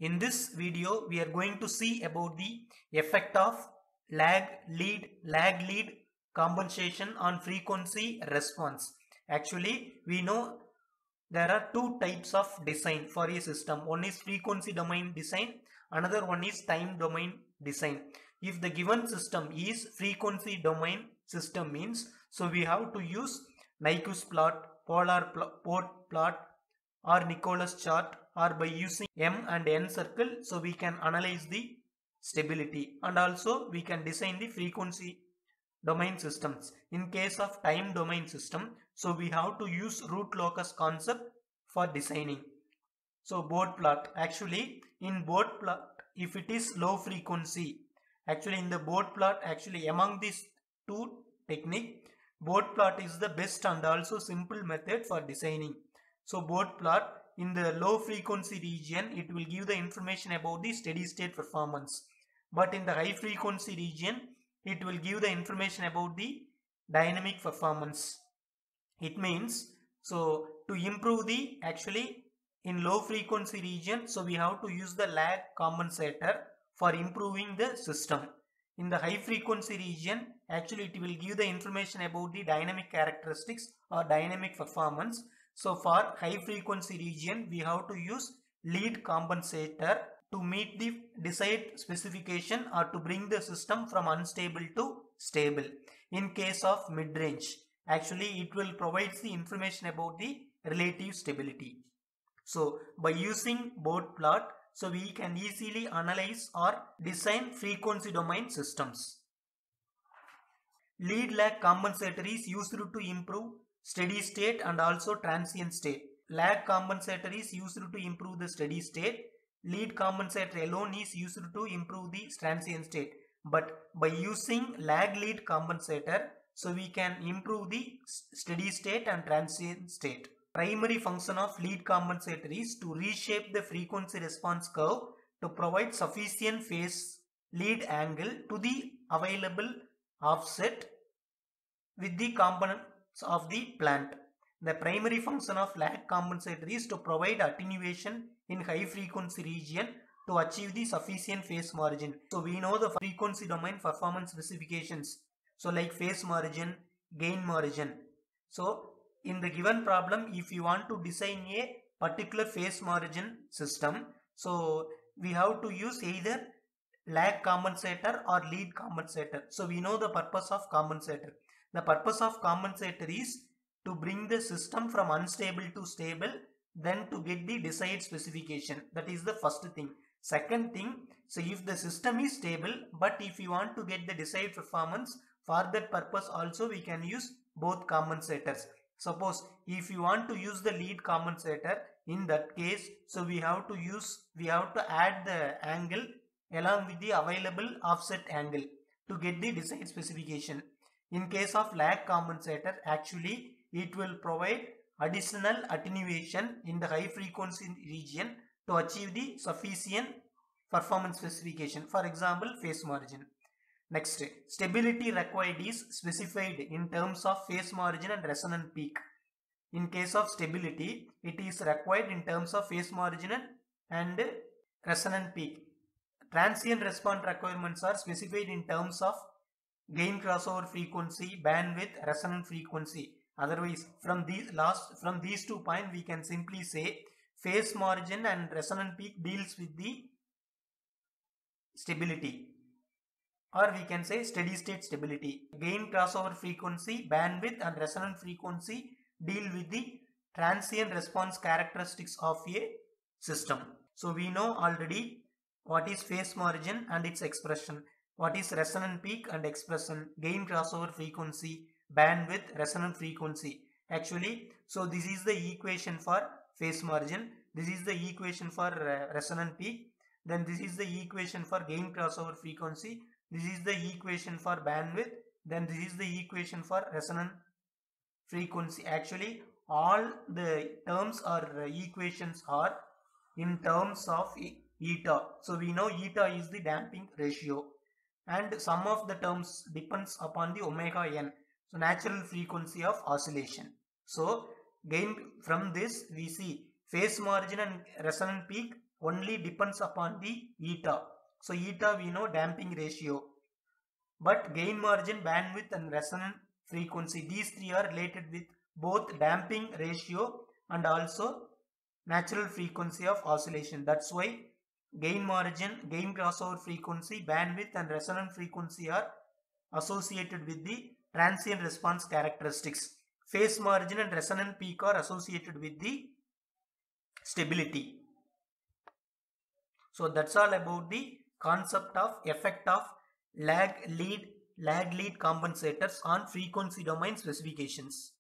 In this video, we are going to see about the effect of lag lead compensation on frequency response. Actually, we know there are two types of design for a system. One is frequency domain design, another one is time domain design. If the given system is frequency domain system means, so we have to use Nyquist plot, polar plot or Nicholas chart, or by using M and N circle, so we can analyze the stability, and also we can design the frequency domain systems. In case of time domain system, so we have to use root locus concept for designing. So Bode plot, actually in Bode plot, if it is low frequency, actually in the Bode plot, actually among these two technique, Bode plot is the best and also simple method for designing. So Bode plot in the low frequency region, it will give the information about the steady state performance, but in the high frequency region, it will give the information about the dynamic performance. It means, so to improve the, actually in low frequency region, so we have to use the lag compensator for improving the system. In the high frequency region, actually it will give the information about the dynamic characteristics or dynamic performance. So for high frequency region, we have to use lead compensator to meet the desired specification or to bring the system from unstable to stable. In case of mid-range, actually it will provide the information about the relative stability. So by using Bode plot, so we can easily analyze or design frequency domain systems. Lead lag compensator is used to improve steady state and also transient state. Lag compensator is used to improve the steady state. Lead compensator alone is used to improve the transient state. But by using lag lead compensator, so we can improve the steady state and transient state. Primary function of lead compensator is to reshape the frequency response curve to provide sufficient phase lead angle to the available offset with the components of the plant. The primary function of lag compensator is to provide attenuation in high frequency region to achieve the sufficient phase margin. So we know the frequency domain performance specifications. So like phase margin, gain margin. So in the given problem, if you want to design a particular phase margin system, so we have to use either lag compensator or lead compensator. So we know the purpose of compensator. The purpose of compensator is to bring the system from unstable to stable, then to get the desired specification. That is the first thing. Second thing, so if the system is stable, but if you want to get the desired performance, for that purpose also we can use both compensators. Suppose if you want to use the lead compensator, in that case, so we have to add the angle along with the available offset angle to get the desired specification. In case of lag compensator, actually it will provide additional attenuation in the high frequency region to achieve the sufficient performance specification. For example, phase margin. Next, stability required is specified in terms of phase margin and resonant peak. In case of stability, it is required in terms of phase margin and resonant peak. Transient response requirements are specified in terms of gain crossover frequency, bandwidth, resonant frequency. Otherwise, from these 2 points, we can simply say phase margin and resonant peak deals with the stability, or we can say steady state stability. Gain crossover frequency, bandwidth and resonant frequency deal with the transient response characteristics of a system. So we know already what is phase margin and its expression, what is resonant peak and expression, gain crossover frequency, bandwidth, resonant frequency. Actually, so this is the equation for phase margin, this is the equation for resonant peak, then this is the equation for gain crossover frequency, this is the equation for bandwidth, then this is the equation for resonant frequency. Actually, all the terms or equations are in terms of eta. So we know eta is the damping ratio, and some of the terms depends upon the omega n, so natural frequency of oscillation. So gain from this we see phase margin and resonant peak only depends upon the eta. So eta we know damping ratio. But gain margin, bandwidth and resonant frequency, these three are related with both damping ratio and also natural frequency of oscillation. That's why gain margin, gain crossover frequency, bandwidth and resonant frequency are associated with the transient response characteristics. Phase margin and resonant peak are associated with the stability. So that's all about the concept of effect of lag lead compensators on frequency domain specifications.